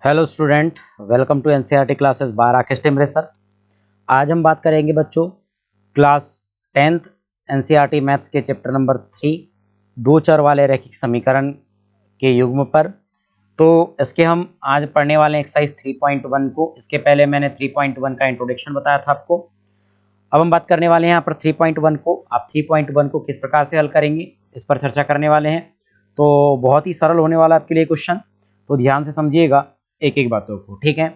Hello student, welcome to NCERT classes by Rakesh Timre sir. आज हम बात करेंगे बच्चों क्लास 10th एनसीईआरटी मैथ्स के चैप्टर नंबर 3 दो चर वाले रैखिक समीकरण के युग्म पर। तो इसके हम आज पढ़ने वाले हैं एक्सरसाइज 3.1 को। इसके पहले मैंने 3.1 का इंट्रोडक्शन बताया था आपको। अब हम बात करने वाले हैं यहाँ पर 3.1 को। आप 3.1 को किस प्रकार से हल करेंगे इस पर चर्चा करने वाले हैं। तो बहुत ही सरल होने वाला आपके लिए क्वेश्चन, तो ध्यान से समझिएगा एक एक बातों को, ठीक है।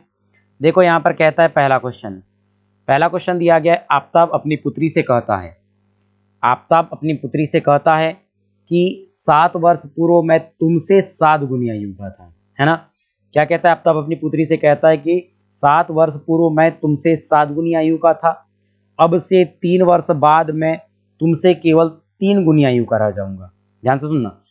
देखो यहाँ पर कहता है पहला क्वेश्चन दिया गया है। आफ्ताब अपनी पुत्री से कहता है कि 7 वर्ष पूर्व मैं तुमसे 7 गुनी आयु का था, है ना। क्या कहता है? आफ्ताब अपनी पुत्री से कहता है कि 7 वर्ष पूर्व मैं तुमसे 7 गुनी आयु का था, अब से 3 वर्ष बाद मैं तुमसे केवल 3 गुनी आयु का रह जाऊंगा। ध्यान से सुनना,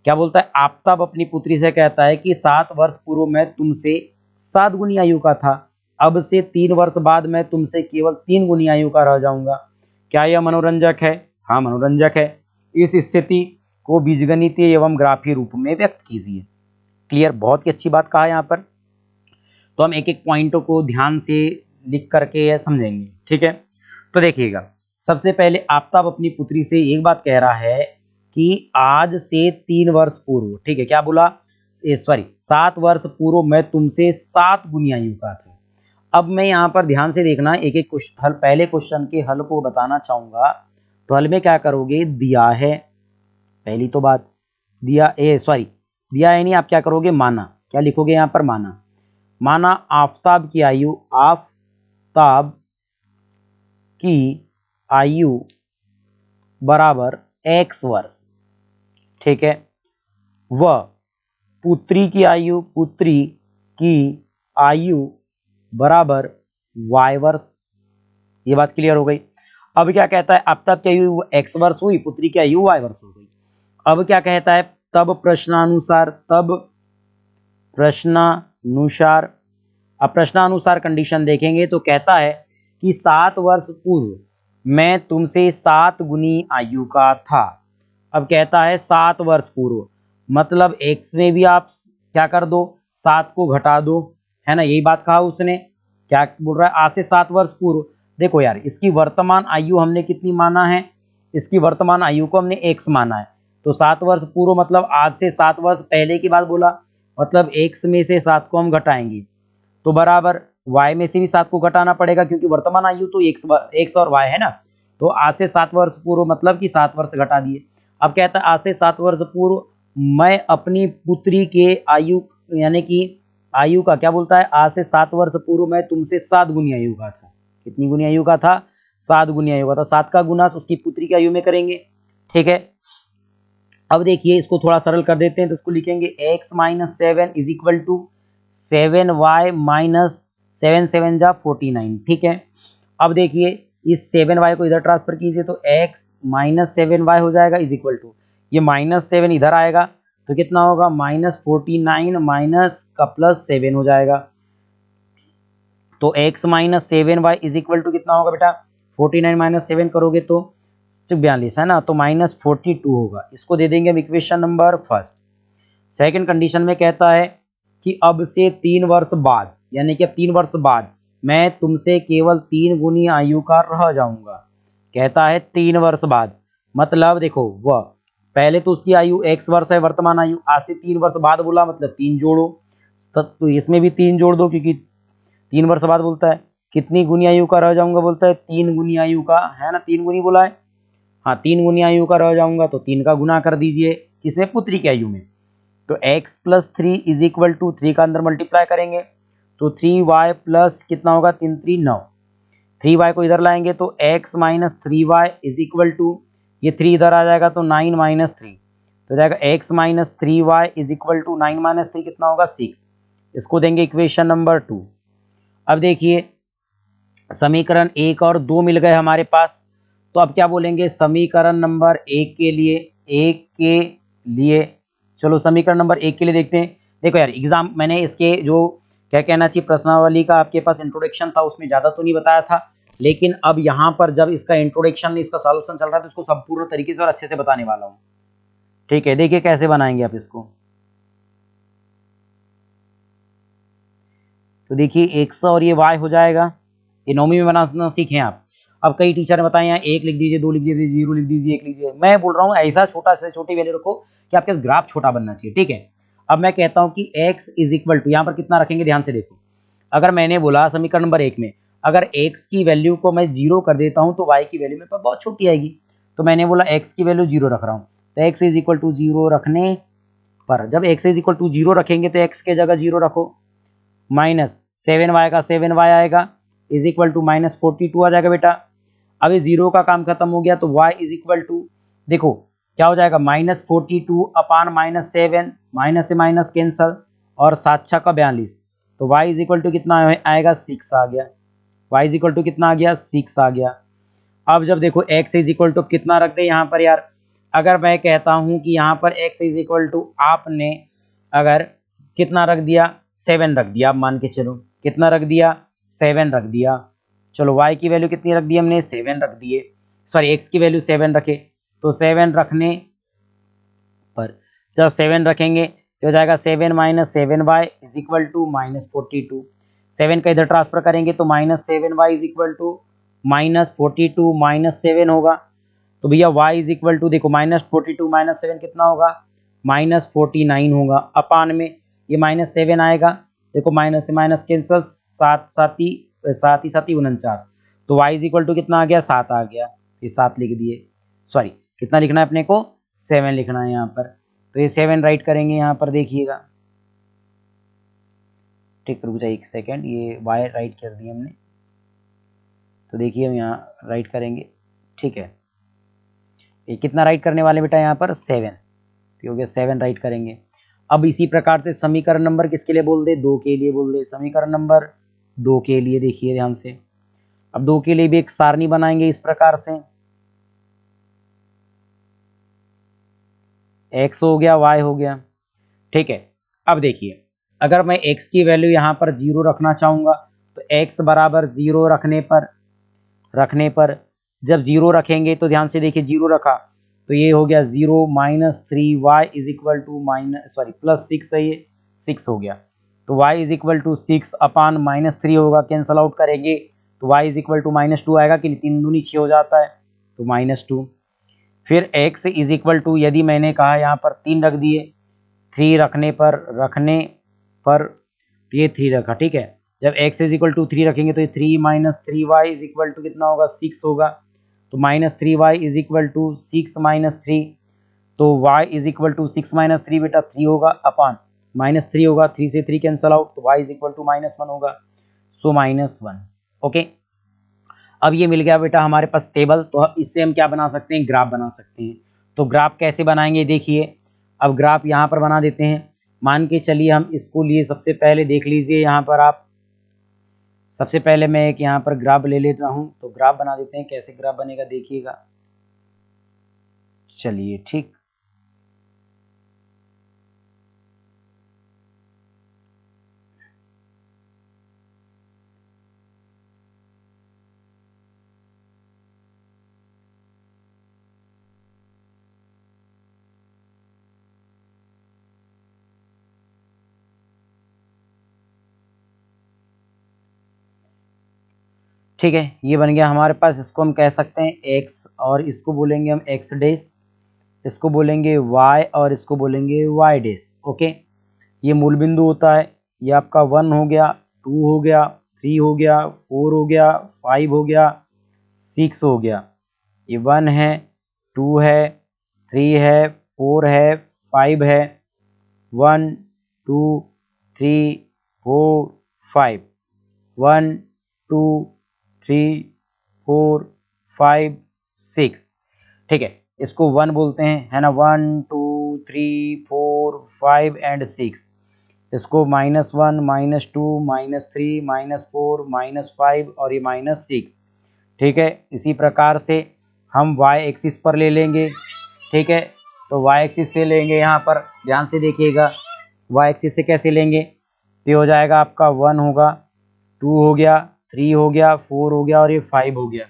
क्या बोलता है? आफ्ताब अपनी पुत्री से कहता है कि 7 वर्ष पूर्व मैं तुमसे 7 गुनी आयु का था, अब से 3 वर्ष बाद मैं तुमसे केवल 3 गुनी आयु का रह जाऊंगा। क्या यह मनोरंजक है? हाँ, मनोरंजक है। इस स्थिति को बीजगणितीय एवं ग्राफीय रूप में व्यक्त कीजिए। क्लियर, बहुत ही अच्छी बात कहा है यहाँ पर। तो हम एक एक पॉइंटों को ध्यान से लिख करके समझेंगे, ठीक है। तो देखिएगा, सबसे पहले आफ्ताब अपनी पुत्री से एक बात कह रहा है कि आज से 3 वर्ष पूर्व, ठीक है, क्या बोला? 7 वर्ष पूर्व मैं तुमसे 7 गुनी आयु का था। अब मैं यहाँ पर ध्यान से देखना, एक एक हल, पहले क्वेश्चन के हल को बताना चाहूंगा। तो हल में क्या करोगे? दिया है, पहली तो बात दिया है नहीं, आप क्या करोगे? माना। क्या लिखोगे यहाँ पर? माना आफ्ताब की आयु बराबर x वर्ष, ठीक है। वह पुत्री की आयु बराबर y वर्ष। ये बात क्लियर हो गई। अब क्या कहता है? आफ्ताब की आयु x वर्ष हुई, पुत्री की आयु y वर्ष हो गई। अब क्या कहता है? तब प्रश्नानुसार कंडीशन देखेंगे तो कहता है कि 7 वर्ष पूर्व मैं तुमसे 7 गुनी आयु का था। अब कहता है 7 वर्ष पूर्व, मतलब x में भी आप क्या कर दो? 7 को घटा दो, है ना। यही बात कहा उसने। क्या बोल रहा है? आज से 7 वर्ष पूर्व। देखो यार, इसकी वर्तमान आयु हमने कितनी माना है? इसकी वर्तमान आयु को हमने x माना है। तो 7 वर्ष पूर्व मतलब आज से 7 वर्ष पहले की बात बोला, मतलब x में से 7 को हम घटाएंगे तो बराबर y में से भी 7 को घटाना पड़ेगा, क्योंकि वर्तमान आयु तो x और y है ना। तो आज से 7 वर्ष पूर्व मतलब कि 7 वर्ष घटा दिए। अब कहता है आज से 7 वर्ष पूर्व मैं अपनी पुत्री के आयु, यानी कि आयु का क्या बोलता है? आज से 7 वर्ष पूर्व मैं तुमसे 7 गुनी आयु का था। कितनी गुनी आयु का था? 7 गुनी आयु का था। 7 का गुना उसकी पुत्री की आयु में करेंगे, ठीक है। अब देखिए, इसको थोड़ा सरल कर देते हैं, तो इसको लिखेंगे x minus 7 is equal to 7y minus 7 7 जा 49, ठीक है। अब देखिए, इस 7y को इधर ट्रांसफर कीजिए तो x माइनस 7y हो जाएगा इज इक्वल टू, ये माइनस 7 इधर आएगा तो कितना होगा? माइनस 49 माइनस का प्लस 7 हो जाएगा। तो x minus 7y is equal to कितना होगा बेटा? 49 माइनस 7 करोगे तो 42, है ना। तो माइनस 42 होगा। इसको दे देंगे हम equation number first. Second condition में कहता है कि अब से 3 वर्ष बाद, यानी कि अब 3 वर्ष बाद मैं तुमसे केवल 3 गुनी आयु का रह जाऊंगा। कहता है 3 वर्ष बाद, मतलब देखो, वह पहले तो उसकी आयु x वर्ष है, वर्तमान आयु। आज से 3 वर्ष बाद बोला, मतलब 3 जोड़ो, तो इसमें भी 3 जोड़ दो, क्योंकि 3 वर्ष बाद बोलता है। कितनी गुनी आयु का रह जाऊंगा? बोलता है 3 गुनी आयु का, है ना। 3 गुनी बोला है, हाँ, 3 गुनी आयु का रह जाऊंगा। तो 3 का गुना कर दीजिए, किसमें? पुत्री की आयु में। तो x plus 3 is equal to 3 का अंदर मल्टीप्लाई करेंगे तो 3y प्लस कितना होगा? 3 3 9। 3y को इधर लाएंगे तो x minus 3y is equal to, ये 3 इधर आ जाएगा तो 9 माइनस 3, तो जाएगा x minus 3y is equal to 9 minus 3 कितना होगा? 6। इसको देंगे इक्वेशन नंबर 2। अब देखिए, समीकरण 1 और 2 मिल गए हमारे पास। तो अब क्या बोलेंगे? समीकरण नंबर 1 के लिए चलो समीकरण नंबर 1 के लिए देखते हैं। देखो यार, एग्जाम मैंने इसके जो क्या कहना चाहिए, प्रश्नावली का आपके पास इंट्रोडक्शन था, उसमें ज़्यादा तो नहीं बताया था, लेकिन अब यहाँ पर जब इसका इंट्रोडक्शन, इसका सॉल्यूशन चल रहा है, तो इसको संपूर्ण तरीके से और अच्छे से बताने वाला हूँ, ठीक है। देखिए कैसे बनाएंगे आप इसको। तो देखिए एक्स और ये वाई हो जाएगा। ये नौवीं में बनाना सीखें आप। अब कई टीचर ने बताया यहाँ 1 लिख दीजिए, 2 लिख दीजिए, 0 लिख दीजिए, 1 लिख दीजिए। मैं बोल रहा हूँ ऐसा छोटा से छोटी वैल्यू रखो कि आपके ग्राफ छोटा बनना चाहिए, ठीक है। अब मैं कहता हूँ कि x इज इक्वल टू, यहाँ पर कितना रखेंगे ध्यान से देखो। अगर मैंने बोला समीकरण नंबर 1 में अगर x की वैल्यू को मैं 0 कर देता हूँ तो y की वैल्यू मेरे पास बहुत छोटी आएगी। तो मैंने बोला x की वैल्यू 0 रख रहा हूँ, तो x इज इक्वल टू 0 रखने पर, जब x इज इक्वल टू 0 रखेंगे तो x के जगह 0 रखो, माइनस 7y का 7y आएगा इज इक्वल टू माइनस 42 आ जाएगा बेटा। अब ये 0 का काम खत्म हो गया तो y इज इक्वल टू, देखो क्या हो जाएगा, -42 अपान -7, माइनस से माइनस कैंसल और 7 छक्का 42, तो y इज इक्वल टू कितना आएगा 6 आ गया। y इज इक्वल टू कितना आ गया 6 आ गया। अब जब देखो x इज इक्वल टू कितना रख दे यहाँ पर यार, अगर मैं कहता हूँ कि यहाँ पर x इज इक्वल टू आपने अगर कितना रख दिया 7 रख दिया, आप मान के चलो कितना रख दिया 7 रख दिया। चलो y की वैल्यू कितनी रख दी हमने 7 रख दिए, सॉरी x की वैल्यू 7 रखे, तो 7 रखने पर जब 7 रखेंगे तो हो जाएगा 7 minus 7y is equal to -42। 7 का इधर ट्रांसफर करेंगे तो -7y इज इक्वल टू -42 -7 होगा। तो भैया y इज इक्वल टू देखो -42 -7 कितना होगा -49 होगा। अपान में ये -7 आएगा, देखो माइनस से माइनस कैंसल, 7 7 ही 49, तो y इज इक्वल टू कितना आ गया 7 आ गया। ये 7 लिख दिए, सॉरी कितना लिखना है अपने को 7 लिखना है यहाँ पर, तो ये 7 राइट करेंगे यहाँ पर देखिएगा। ठीक रुक जाइए 1 सेकेंड, ये y राइट कर दिया हमने, तो देखिए हम यहाँ राइट करेंगे, ठीक है। ये कितना राइट करने वाले बेटा यहाँ पर 7, तो हो गया 7 राइट करेंगे। अब इसी प्रकार से समीकरण नंबर किसके लिए बोल दे 2 के लिए बोल दे, समीकरण नंबर 2 के लिए देखिए ध्यान से। अब 2 के लिए भी एक सारणी बनाएंगे इस प्रकार से, x हो गया y हो गया, ठीक है। अब देखिए अगर मैं x की वैल्यू यहाँ पर 0 रखना चाहूँगा तो x बराबर 0 रखने पर जब 0 रखेंगे तो ध्यान से देखिए 0 रखा तो ये हो गया 0 minus 3y is equal two plus 6 है, ये 6 हो गया। तो y इज इक्वल टू 6 अपान -3 होगा, कैंसल आउट करेंगे तो y इज इक्वल टू -2 आएगा कि 3 दूनी 6 हो जाता है, तो -2। फिर x इज इक्वल टू, यदि मैंने कहा यहाँ पर 3 रख दिए, 3 रखने पर तो ये 3 रखा, ठीक है। जब x इज इक्वल टू 3 रखेंगे तो ये 3 minus 3y is equal to कितना होगा 6 होगा, तो -3y is equal to 6 minus 3, तो y is equal to 6 minus 3 बेटा 3 होगा अपान -3 होगा, 3 से 3 कैंसल आउट, तो y इज इक्वल टू -1 होगा, सो -1। ओके, अब ये मिल गया बेटा हमारे पास टेबल। तो अब इससे हम क्या बना सकते हैं, ग्राफ बना सकते हैं। तो ग्राफ कैसे बनाएंगे देखिए, अब ग्राफ यहाँ पर बना देते हैं। मान के चलिए हम इसको लिए, सबसे पहले देख लीजिए यहाँ पर आप, सबसे पहले मैं एक यहाँ पर ग्राफ ले लेता हूँ, तो ग्राफ बना देते हैं। कैसे ग्राफ बनेगा देखिएगा, चलिए ठीक। ठीक है, ये बन गया हमारे पास। इसको हम कह सकते हैं x, और इसको बोलेंगे हम x डैश, इसको बोलेंगे y, और इसको बोलेंगे y डैश। ओके, ये मूल बिंदु होता है। ये आपका 1 हो गया, 2 हो गया, 3 हो गया, 4 हो गया, 5 हो गया, 6 हो गया। ये 1 है, 2 है, 3 है, 4 है, 5 है, 1 2 3 4 5, 1 2 3 4 5 6, ठीक है। इसको 1 बोलते हैं, है ना, 1 2 3 4 5 एंड 6। इसको -1 -2 -3 -4 -5 और ये -6, ठीक है। इसी प्रकार से हम y एक्सिस पर ले लेंगे, ठीक है। तो y एक्सिस से लेंगे, यहाँ पर ध्यान से देखिएगा, y एक्सिस से कैसे लेंगे, तो ये हो जाएगा आपका 1 होगा, 2 हो गया, 3 हो गया, 4 हो गया और ये 5 हो गया,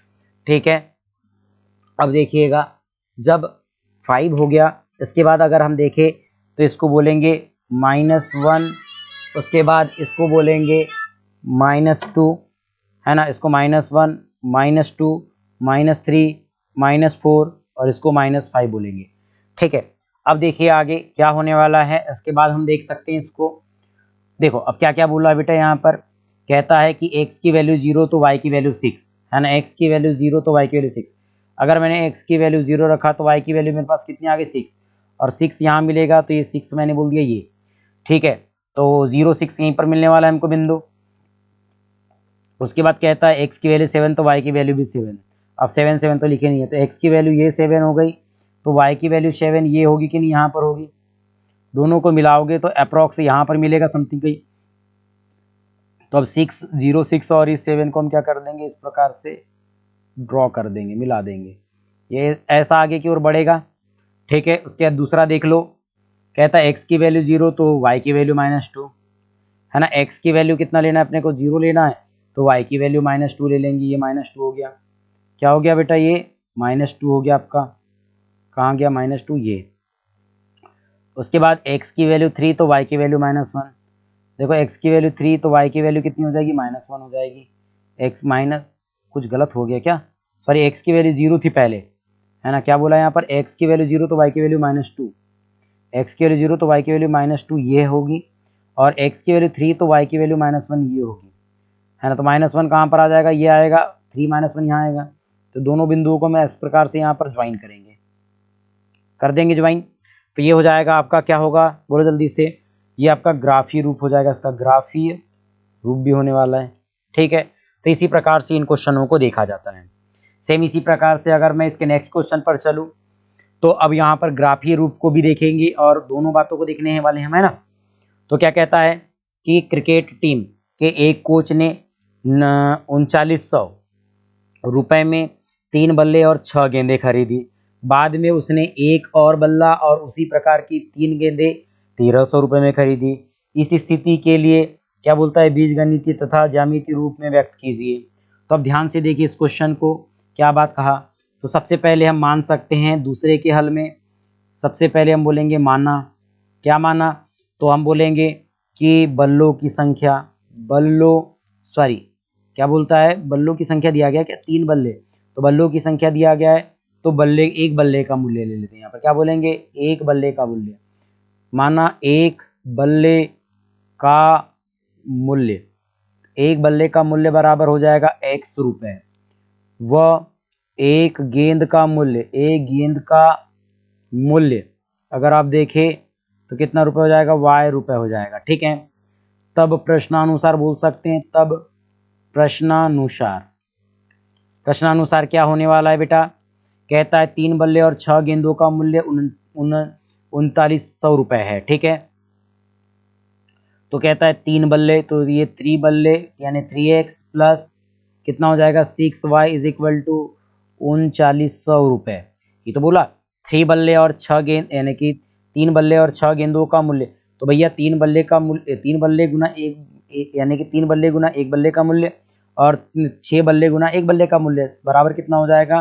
ठीक है। अब देखिएगा जब 5 हो गया, इसके बाद अगर हम देखें तो इसको बोलेंगे -1, उसके बाद इसको बोलेंगे -2 है ना, इसको -1 -2 -3 -4 और इसको -5 बोलेंगे। ठीक है, अब देखिए आगे क्या होने वाला है, इसके बाद हम देख सकते हैं इसको। देखो अब क्या क्या बोला बेटा, यहाँ पर कहता है कि x की वैल्यू 0 तो y की वैल्यू 6 है ना, x की वैल्यू 0 तो y की वैल्यू 6। अगर मैंने x की वैल्यू 0 रखा तो y की वैल्यू मेरे पास कितनी आ गई 6, और 6 यहाँ मिलेगा तो ये 6 मैंने बोल दिया ये। ठीक है, तो 0 6 यहीं पर मिलने वाला है हमको बिंदु। उसके बाद कहता है x की वैल्यू 7 तो y की वैल्यू भी 7। अब 7 7 तो लिखे नहीं है, तो x की वैल्यू ये 7 हो गई, तो y की वैल्यू 7 ये होगी कि नहीं, यहाँ पर होगी। दोनों को मिलाओगे तो अप्रॉक्स यहाँ पर मिलेगा समथिंग कहीं। तो अब 6 0 6 और इस 7 को हम क्या कर देंगे, इस प्रकार से ड्रॉ कर देंगे, मिला देंगे, ये ऐसा आगे की ओर बढ़ेगा। ठीक है, उसके बाद दूसरा देख लो, कहता है x की वैल्यू 0 तो y की वैल्यू -2 है ना। x की वैल्यू कितना लेना है अपने को, 0 लेना है, तो y की वैल्यू -2 ले लेंगे। ये -2 हो गया, क्या हो गया बेटा, ये -2 हो गया आपका। कहाँ गया -2, ये। उसके बाद x की वैल्यू 3 तो y की वैल्यू -1। देखो x की वैल्यू 3 तो y की वैल्यू कितनी हो जाएगी, -1 हो जाएगी। x माइनस, कुछ गलत हो गया क्या, सॉरी, x की वैल्यू 0 थी पहले, है ना। क्या बोला यहाँ पर, x की वैल्यू 0 तो y की वैल्यू -2, x की वैल्यू 0 तो y की वैल्यू -2 ये होगी, और x की वैल्यू 3 तो y की वैल्यू -1 ये होगी, है ना। तो -1 कहाँ पर आ जाएगा, ये आएगा, 3 -1 यहाँ आएगा। तो दोनों बिंदुओं को मैं इस प्रकार से यहाँ पर ज्वाइन करेंगे, कर देंगे ज्वाइन। तो ये हो जाएगा आपका, क्या होगा बोलो जल्दी से, ये आपका ग्राफीय रूप हो जाएगा, इसका ग्राफीय रूप भी होने वाला है। ठीक है, तो इसी प्रकार से इन क्वेश्चनों को देखा जाता है। सेम इसी प्रकार से अगर मैं इसके नेक्स्ट क्वेश्चन पर चलूँ, तो अब यहाँ पर ग्राफीय रूप को भी देखेंगे और दोनों बातों को देखने वाले हैं, है ना। तो क्या कहता है कि क्रिकेट टीम के एक कोच ने 3900 रुपए में 3 बल्ले और 6 गेंदें खरीदी। बाद में उसने एक और बल्ला और उसी प्रकार की 3 गेंदें 1300 रुपये में खरीदी। इस स्थिति के लिए क्या बोलता है, बीजगणितीय तथा ज्यामितीय रूप में व्यक्त कीजिए। तो अब ध्यान से देखिए इस क्वेश्चन को, क्या बात कहा। तो सबसे पहले हम मान सकते हैं दूसरे के हल में, सबसे पहले हम बोलेंगे माना। क्या माना, तो हम बोलेंगे कि बल्लों की संख्या, बल्लों, सॉरी क्या बोलता है, बल्लों की संख्या दिया गया क्या, 3 बल्ले, तो बल्लों की संख्या दिया गया है, तो बल्ले, एक बल्ले का मूल्य ले लेते हैं। यहाँ पर क्या बोलेंगे, एक बल्ले का मूल्य, माना एक बल्ले का मूल्य, एक बल्ले का मूल्य बराबर हो जाएगा x रुपए, व एक गेंद का मूल्य, एक गेंद का मूल्य अगर आप देखें तो कितना रुपए हो जाएगा, y रुपए हो जाएगा। ठीक है, तब प्रश्नानुसार बोल सकते हैं, तब प्रश्नानुसार, प्रश्नानुसार क्या होने वाला है बेटा, कहता है 3 बल्ले और 6 गेंदों का मूल्य 3900 रुपए है। ठीक है, तो कहता है 3 बल्ले, तो ये 3 बल्ले यानी 3x प्लस कितना हो जाएगा 6y इज इक्वल टू 3900 रुपये। ये तो बोला 3 बल्ले और 6 गेंद यानी कि 3 बल्ले और 6 गेंदों का मूल्य, तो भैया 3 बल्ले का मूल्य, 3 बल्ले गुना एक यानी कि 3 बल्ले गुना एक बल्ले का मूल्य और 6 बल्ले गुना एक बल्ले का मूल्य बराबर कितना हो जाएगा,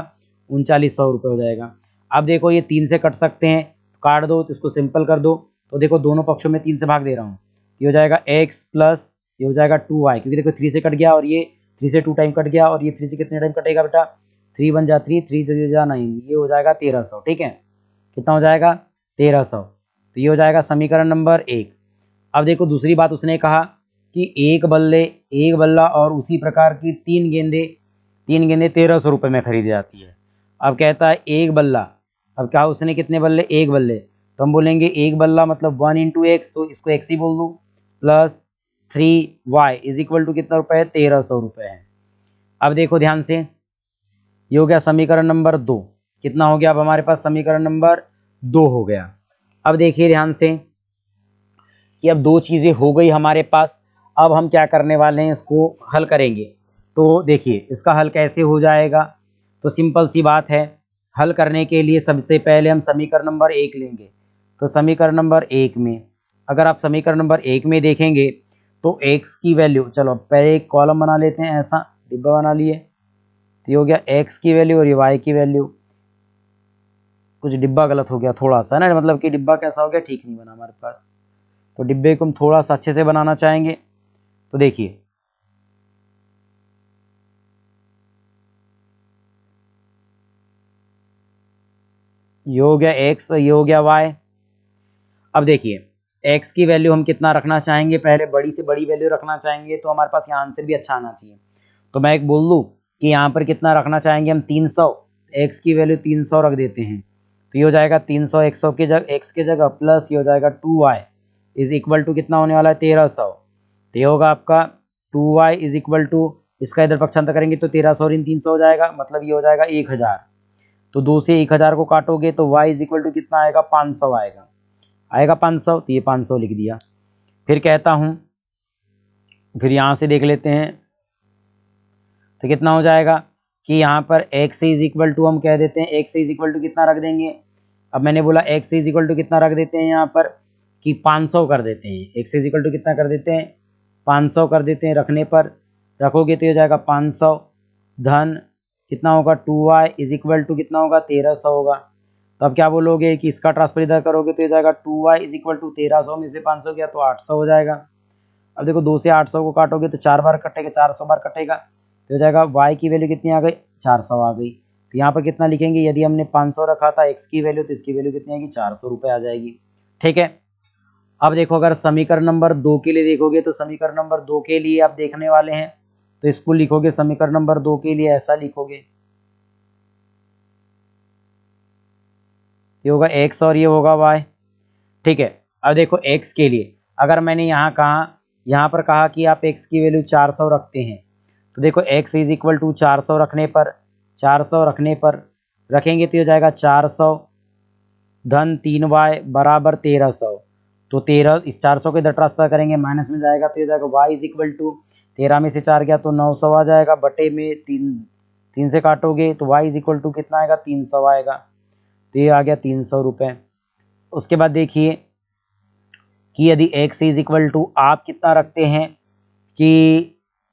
3900 रुपये हो जाएगा। अब देखो ये 3 से कट सकते हैं, काट दो तो इसको सिंपल कर दो, तो देखो दोनों पक्षों में 3 से भाग दे रहा हूँ, ये हो जाएगा x प्लस ये हो जाएगा 2y, क्योंकि देखो 3 से कट गया और ये 3 से 2 टाइम कट गया, और ये 3 से कितने टाइम कटेगा बेटा, 3 1 जा 3, 3 जा 9, ये हो जाएगा 1300। ठीक है, कितना हो जाएगा 1300, तो ये हो जाएगा समीकरण नंबर 1। अब देखो दूसरी बात उसने कहा कि एक बल्ला और उसी प्रकार की 3 गेंदें 1300 रुपये में खरीदी जाती है। अब कहता है एक बल्ला, अब क्या उसने कितने बल्ले, एक बल्ले, तो हम बोलेंगे एक बल्ला मतलब 1 इंटू एक्स, तो इसको एक्स ही बोल दूँ, plus 3y is equal to कितना रुपये है, 1300 रुपये है। अब देखो ध्यान से, ये हो गया समीकरण नंबर 2, कितना हो गया, अब हमारे पास समीकरण नंबर 2 हो गया। अब देखिए ध्यान से कि अब 2 चीज़ें हो गई हमारे पास, अब हम क्या करने वाले हैं, इसको हल करेंगे। तो देखिए इसका हल कैसे हो जाएगा, तो सिंपल सी बात है, हल करने के लिए सबसे पहले हम समीकरण नंबर 1 लेंगे। तो समीकरण नंबर 1 में अगर आप समीकरण नंबर 1 में देखेंगे तो x की वैल्यू, चलो पहले एक कॉलम बना लेते हैं, ऐसा डिब्बा बना लिए, तो ये हो गया x की वैल्यू और ये y की वैल्यू। कुछ डिब्बा गलत हो गया थोड़ा सा ना, मतलब कि डिब्बा कैसा हो गया, ठीक नहीं बना हमारे पास, तो डिब्बे को हम थोड़ा सा अच्छे से बनाना चाहेंगे। तो देखिए ये हो गया x, ये हो गया y। अब देखिए x की वैल्यू हम कितना रखना चाहेंगे, पहले बड़ी से बड़ी वैल्यू रखना चाहेंगे तो हमारे पास यहाँ आंसर भी अच्छा आना चाहिए। तो मैं एक बोल दूँ कि यहाँ पर कितना रखना चाहेंगे हम 300, x की वैल्यू 300 रख देते हैं। तो ये हो जाएगा 300 100 की जगह x की जगह प्लस ये हो जाएगा 2y इज इक्वल टू कितना होने वाला है 1300। तो ये होगा आपका 2y इज इक्वल टू, इसका इधर पक्षांतर करेंगे तो 1300 और इन 300 हो जाएगा, मतलब ये हो जाएगा 1000। तो 2 से 1000 को काटोगे तो y इज इक्वल टू कितना आएगा 500 आएगा 500। तो ये 500 लिख दिया। फिर कहता हूँ, फिर यहाँ से देख लेते हैं तो कितना हो जाएगा कि यहाँ पर x इज इक्वल टू हम कह देते हैं x इज इक्वल टू कितना रख देंगे। अब मैंने बोला x इज इक्वल टू कितना रख देते हैं यहाँ पर कि 500 कर देते हैं। x इज इक्वल टू कितना कर देते हैं 500 कर देते हैं। रखने पर रखोगे तो ये हो जाएगा 500 धन कितना होगा 2y इज इक्वल टू कितना होगा 1300 होगा। तो अब क्या बोलोगे कि इसका ट्रांसफर इधर करोगे तो ये जाएगा 2y इज इक्वल टू 1300 में से 500 गया तो 800 हो जाएगा। अब देखो 2 से 800 को काटोगे तो 4 बार कटेगा, 400 बार कटेगा तो हो जाएगा y की वैल्यू कितनी आ गई 400 आ गई। तो यहाँ पर कितना लिखेंगे, यदि हमने 500 रखा था x की वैल्यू तो इसकी वैल्यू कितनी आएगी 400 रुपये आ जाएगी। ठीक है। अब देखो अगर समीकरण नंबर 2 के लिए देखोगे तो समीकरण नंबर 2 के लिए आप देखने वाले हैं तो इसको लिखोगे समीकरण नंबर 2 के लिए ऐसा लिखोगे, ये होगा x और ये होगा y। ठीक है। अब देखो x के लिए अगर मैंने यहाँ पर कहा कि आप x की वैल्यू 400 रखते हैं तो देखो x इज इक्वल टू 400 रखने पर रखेंगे तो हो जाएगा 400 धन 3y बराबर 1300। तो 13 इस 400 को इधर ट्रांसफर करेंगे माइनस में जाएगा तो ये जाएगा y इज इक्वल टू 13 में से 4 गया तो 900 आ जाएगा, बटे में 3 से काटोगे तो y इज इक्वल टू कितना आएगा 300 आएगा। तो ये आ गया 300 रुपये। उसके बाद देखिए कि यदि x इज इक्वल टू आप कितना रखते हैं कि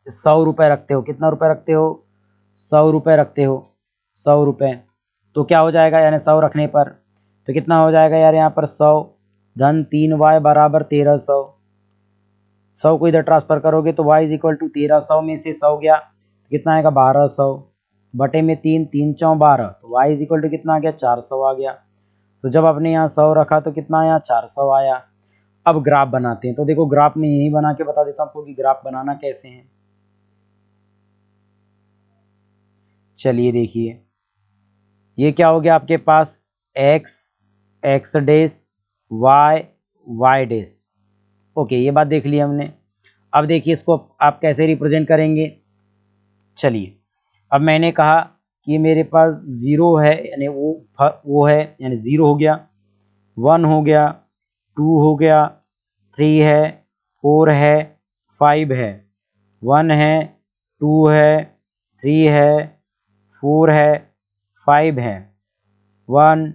100 रुपये रखते हो, कितना रुपये रखते हो 100 रुपये रखते हो 100 रुपये, तो क्या हो जाएगा यानी 100 रखने पर तो कितना हो जाएगा यार यहाँ पर 100 धन 3y बराबर 1300। 100 को इधर ट्रांसफर करोगे तो y इज इक्वल टू 1300 में से 100 गया तो कितना आएगा 1200 बटे में 3 3 चौं 12 तो y इज इक्वल टू कितना आ गया 400 आ गया। तो जब आपने यहाँ 100 रखा तो कितना आया 400 आया। अब ग्राफ बनाते हैं तो देखो ग्राफ में यही बना के बता देता हूँ आपको कि ग्राफ बनाना कैसे है। चलिए देखिए ये क्या हो गया आपके पास x dash y dash. Okay ये बात देख ली हमने। अब देखिए इसको आप कैसे रिप्रेजेंट करेंगे। चलिए अब मैंने कहा कि मेरे पास 0 है यानी वो है यानी 0 हो गया, 1 हो गया, 2 हो गया, 3 है, 4 है, 5 है, 1 है, 2 है, 3 है, 4 है, 5 है, 1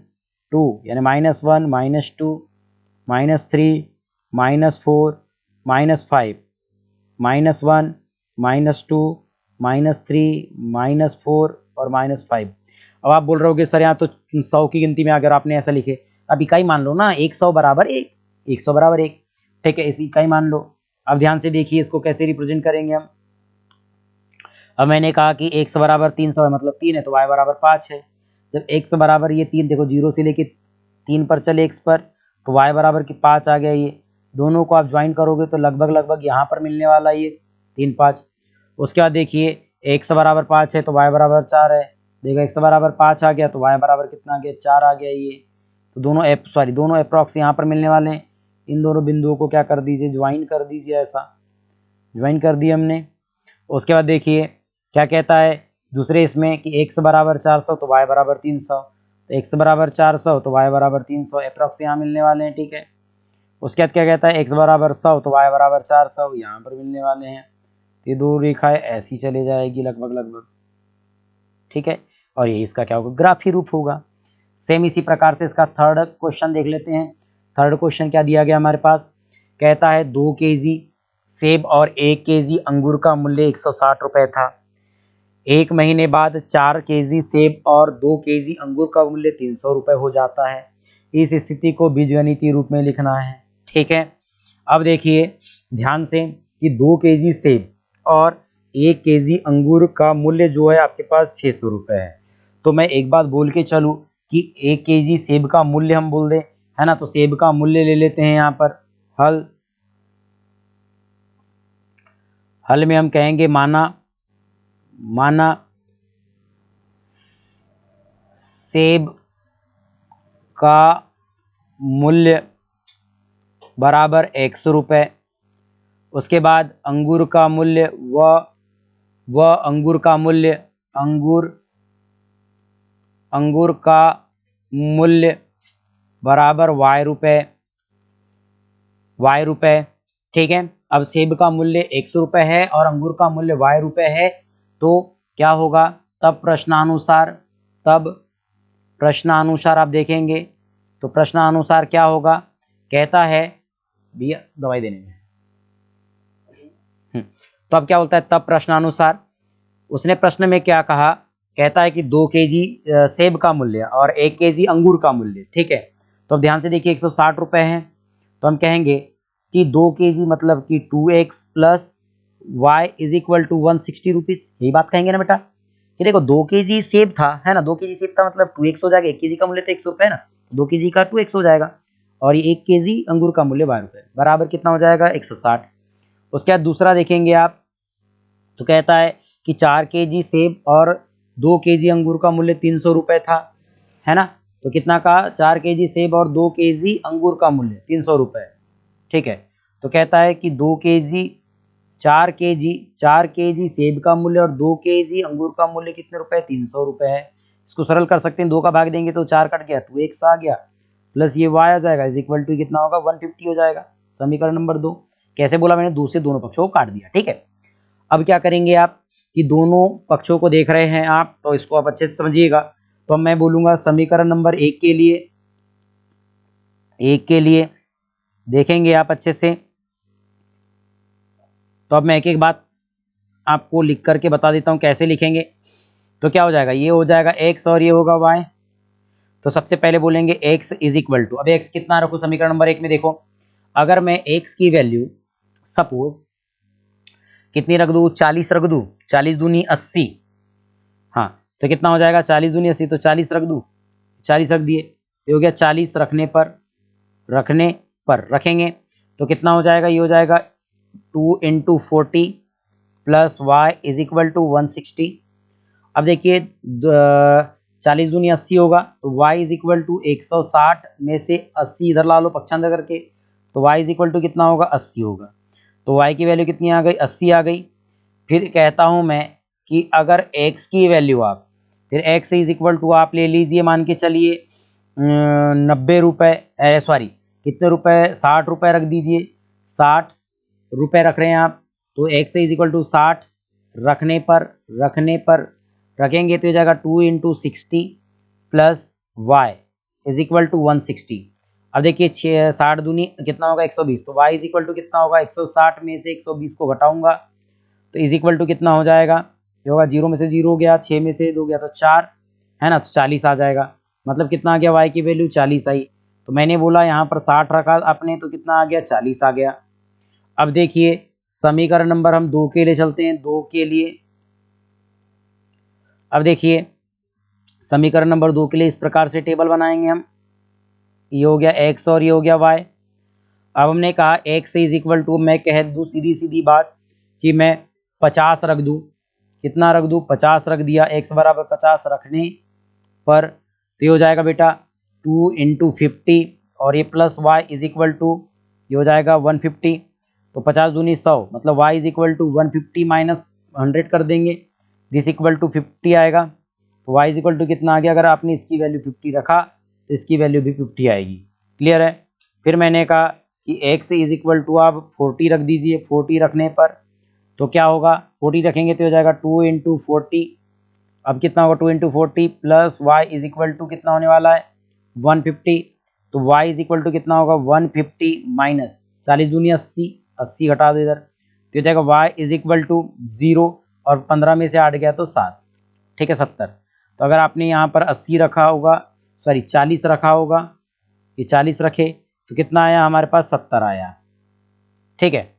2 यानी -1 -2 -3 -4 -5 -1 -2 -3 -4 और -5। अब आप बोल रहे होगे सर यहाँ तो 100 की गिनती में अगर आपने ऐसा लिखे, अब इकाई मान लो ना 100 बराबर 1, 100 बराबर 1। ठीक है, इस इकाई मान लो। अब ध्यान से देखिए इसको कैसे रिप्रेजेंट करेंगे हम। अब मैंने कहा कि x बराबर 300 है मतलब 3 है तो y बराबर 5 है। जब x बराबर ये 3 देखो 0 से लेके 3 पर चले x पर तो y बराबर की 5 आ गया। ये दोनों को आप ज्वाइन करोगे तो लगभग यहाँ पर मिलने वाला ये 3 5। उसके बाद देखिए x बराबर 5 है तो y बराबर 4 है। देखो x बराबर 5 आ गया तो y बराबर कितना आ गया 4 आ गया। ये तो दोनों अप्रॉक्स यहाँ पर मिलने वाले हैं। इन दोनों बिंदुओं को क्या कर दीजिए ज्वाइन कर दीजिए, ऐसा ज्वाइन कर दिए हमने। उसके बाद देखिए क्या कहता है दूसरे इसमें कि x बराबर 400 तो y बराबर 300, तो x बराबर 400 तो y बराबर 300 अप्रॉक्स यहाँ मिलने वाले हैं। ठीक है। उसके बाद क्या कहता है x बराबर 100 तो y बराबर 400 यहाँ पर मिलने वाले हैं। तो ये दो रेखाएं ऐसी चले जाएगी लगभग। ठीक है, और ये इसका क्या होगा ग्राफी रूप होगा। सेम इसी प्रकार से इसका थर्ड क्वेश्चन देख लेते हैं। थर्ड क्वेश्चन क्या दिया गया हमारे पास, कहता है 2 केजी सेब और 1 केजी अंगूर का मूल्य 160 रुपये था। 1 महीने बाद 4 केजी सेब और 2 केजी अंगूर का मूल्य 300 रुपये हो जाता है। इस स्थिति को बीजगणितीय रूप में लिखना है। ठीक है। अब देखिए ध्यान से कि 2 केजी सेब और 1 केजी अंगूर का मूल्य जो है आपके पास 600 रुपये है। तो मैं एक बात बोल के चलूँ कि 1 kg सेब का मूल्य हम बोल दें, है ना। तो सेब का मूल्य ले लेते हैं यहाँ पर। हल में हम कहेंगे माना सेब का मूल्य बराबर 100 रुपये। उसके बाद अंगूर का मूल्य अंगूर का मूल्य बराबर y रुपये। ठीक है। अब सेब का मूल्य 100 रुपये है और अंगूर का मूल्य y रुपये है, तो क्या होगा, तब प्रश्नानुसार आप देखेंगे तो प्रश्नानुसार क्या होगा, कहता है भैया दवाई देने में। तो अब क्या बोलता है, तब प्रश्नानुसार उसने प्रश्न में क्या कहा, कहता है कि 2 kg सेब का मूल्य और 1 kg अंगूर का मूल्य। ठीक है। तो अब ध्यान से देखिए 160 रुपये हैं, तो हम कहेंगे कि 2 kg मतलब कि 2x plus y is equal to 160 rupees. यही बात कहेंगे ना बेटा, कि देखो 2 kg सेब था, है ना, 2 kg सेब था मतलब 2x हो जाएगा। 1 kg का मूल्य तो 100 रुपये है ना, 2 kg का 2x हो जाएगा और ये 1 kg अंगूर का मूल्य y रुपये, बराबर कितना हो जाएगा 160। उसके बाद दूसरा देखेंगे आप, तो कहता है कि 4 kg सेब और 2 kg अंगूर का मूल्य 300 रुपये था, है ना। तो कितना का, 4 kg सेब और 2 kg अंगूर का मूल्य 300 रुपये। ठीक है। तो कहता है कि 4 kg सेब का मूल्य और 2 kg अंगूर का मूल्य कितने रुपए, 300 रुपये है। इसको सरल कर सकते हैं, 2 का भाग देंगे तो 4 कट गया, 2x आ गया, प्लस ये y आ जाएगा, इज इक्वल टू कितना होगा 150 हो जाएगा। समीकरण नंबर 2। कैसे बोला मैंने, 2 से दोनों पक्षों को काट दिया। ठीक है। अब क्या करेंगे आप, कि दोनों पक्षों को देख रहे हैं आप, तो इसको आप अच्छे से समझिएगा। तो मैं बोलूंगा समीकरण नंबर 1 के लिए देखेंगे आप अच्छे से। तो अब मैं एक एक बात आपको लिख करके बता देता हूं कैसे लिखेंगे। तो क्या हो जाएगा, ये हो जाएगा x और ये होगा y। तो सबसे पहले बोलेंगे x इज इक्वल टू, अब x कितना रखूं समीकरण नंबर 1 में, देखो अगर मैं x की वैल्यू सपोज कितनी रख दूं, 40 रख दूं, 40 दूनी 80। हाँ, तो कितना हो जाएगा 40 दूनी 80, तो 40 रख दूं, 40 रख दिए, ये हो गया 40 रखने पर रखेंगे तो कितना हो जाएगा, ये हो जाएगा 2 × 40 plus y is equal to 160। अब देखिए 40 दूनी 80 होगा, तो y इज इक्वल टू 160 में से 80 इधर ला लो पक्षांतर करके, तो y इज इक्वल टू कितना होगा 80 होगा। तो y की वैल्यू कितनी आ गई, 80 आ गई। फिर कहता हूं मैं कि अगर x की वैल्यू आप, फिर x इज इक्वल टू आप ले लीजिए, मान के चलिए 90 रुपये, सॉरी कितने रुपए, 60 रुपये रख दीजिए, 60 रुपये रख रहे हैं आप। तो x इज इक्वल टू 60 रखने पर रखेंगे तो हो जाएगा 2 × 60 plus y is equal to 160। अब देखिए 60 दूनी कितना होगा 120, तो y इज इक्वल टू कितना होगा 160 में से 120 को घटाऊंगा तो इज इक्वल टू कितना हो जाएगा, ये होगा 0 में से 0 हो गया, 6 में से 2 गया तो 4, है ना, तो 40 आ जाएगा। मतलब कितना आ गया, y की वैल्यू 40 आई। तो मैंने बोला यहाँ पर 60 रखा आपने, तो कितना आ गया 40 आ गया। अब देखिए समीकरण नंबर हम 2 के लिए चलते हैं, 2 के लिए। अब देखिए समीकरण नंबर 2 के लिए इस प्रकार से टेबल बनाएंगे हम, ये हो गया x और ये हो गया y। अब हमने कहा x इज इक्वल टू, मैं कह दूँ सीधी सीधी बात कि मैं 50 रख दूँ, कितना रख दूँ 50 रख दिया, x बराबर 50 रखने पर तो ये हो जाएगा बेटा 2 × 50 और ये plus y is equal to ये हो जाएगा 150। तो 50 दूनी 100 मतलब y is equal to 150 minus 100 कर देंगे, दिस इक्वल टू 50 आएगा। तो y इज इक्वल टू कितना आ गया, अगर आपने इसकी वैल्यू 50 रखा तो इसकी वैल्यू भी 50 आएगी। क्लियर है। फिर मैंने कहा कि x इज इक्वल टू आप 40 रख दीजिए, 40 रखने पर तो क्या होगा, 40 रखेंगे तो हो जाएगा 2 × 40। अब कितना होगा 2 × 40 plus y is equal to कितना होने वाला है 150। तो y इज इक्वल टू कितना होगा 150 माइनस 40 दूनी 80, 80 घटा दो इधर तो हो जाएगा y इज इक्वल टू 0 और 15 में से 8 गया तो 7, ठीक है 70। तो अगर आपने यहाँ पर 80 रखा होगा, सॉरी 40 रखा होगा, ये 40 रखे तो कितना आया हमारे पास 70 आया। ठीक है।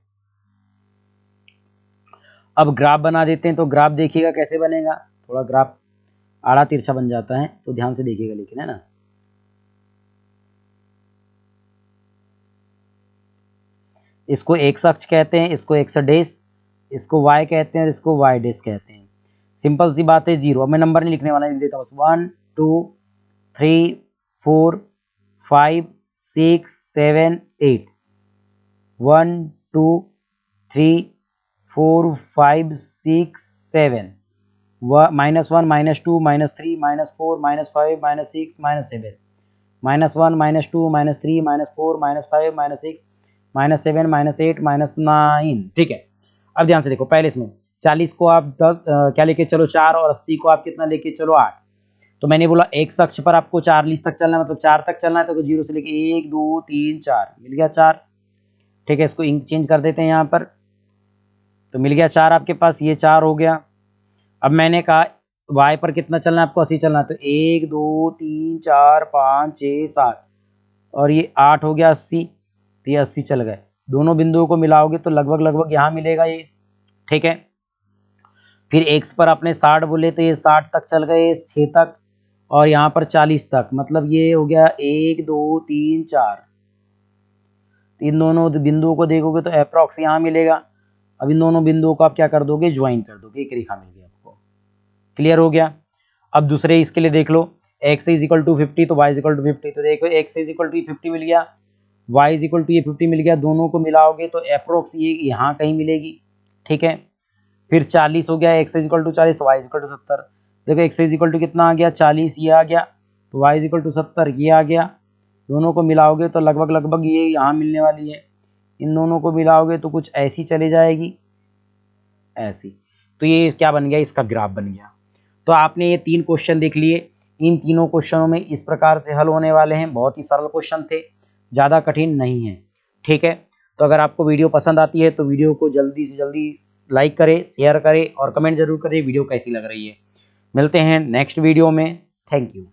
अब ग्राफ बना देते हैं, तो ग्राफ देखिएगा कैसे बनेगा, थोड़ा ग्राफ आड़ा तिरछा बन जाता है, तो ध्यान से देखिएगा लेकिन, है ना। इसको एक्स अक्ष कहते हैं, इसको एक्स डैश, इसको वाई कहते हैं और इसको वाई डैश कहते हैं। सिंपल सी बात है, 0। अब मैं नंबर नहीं लिखने वाला, लिख देता हूँ बस 1 2 3 4 5 6 7 8 1 2 3 4 5 6 7 -1 -2 -3 -4 -5 -6 -7 -1 -2 -3 -4 -5 -6 -7 -8 -9। ठीक है, अब ध्यान से देखो, पहले इसमें 40 को आप 10 क्या लेके चलो 4 और 80 को आप कितना लेके चलो 8। तो मैंने बोला एक्स अक्ष पर आपको 40 तक चलना है, मतलब 4 तक चलना है, तो 0 से लेके 1 2 3 4 मिल गया 4। ठीक है, इसको इंक चेंज कर देते हैं यहाँ पर, तो मिल गया 4 आपके पास, ये 4 हो गया। अब मैंने कहा y पर कितना चलना है आपको, 80 चलना है, तो 1 2 3 4 5 6 7 और ये 8 हो गया 80, तो ये 80 चल गए। दोनों बिंदुओं को मिलाओगे तो लगभग लगभग यहाँ मिलेगा ये। ठीक है, फिर x पर आपने 60 बोले तो ये 60 तक चल गए, 6 तक, और यहाँ पर 40 तक, मतलब ये हो गया 1 2 3 4। इन दोनों बिंदुओं को देखोगे तो अप्रॉक्स यहाँ मिलेगा। अब इन दोनों बिंदुओं को आप क्या कर दोगे, ज्वाइन कर दोगे, एक रेखा मिल गई आपको। क्लियर हो गया। अब दूसरे इसके लिए देख लो, x इज इक्वल टू 50 तो y इज इक्वल टू 50, तो देखो x इज इक्वल टू 50 मिल गया, y इज इक्वल टू ये 50 मिल गया, दोनों को मिलाओगे तो अप्रोक्स ये यहाँ कहीं मिलेगी। ठीक है, फिर 40 हो गया, x इज इक्वल टू 40 तो y इज इक्वल टू 70। देखो x इज इक्वल टू कितना आ गया 40, ये आ गया, तो y इज इक्वल टू 70 ये आ गया। दोनों को मिलाओगे तो लगभग लगभग ये यहाँ मिलने वाली है। इन दोनों को मिलाओगे तो कुछ ऐसी चली जाएगी, ऐसी। तो ये क्या बन गया, इसका ग्राफ बन गया। तो आपने ये 3 क्वेश्चन देख लिए। इन तीनों क्वेश्चनों में इस प्रकार से हल होने वाले हैं, बहुत ही सरल क्वेश्चन थे, ज़्यादा कठिन नहीं है। ठीक है, तो अगर आपको वीडियो पसंद आती है तो वीडियो को जल्दी से जल्दी लाइक करें, शेयर करें और कमेंट जरूर करें वीडियो कैसी लग रही है। मिलते हैं नेक्स्ट वीडियो में। Thank you.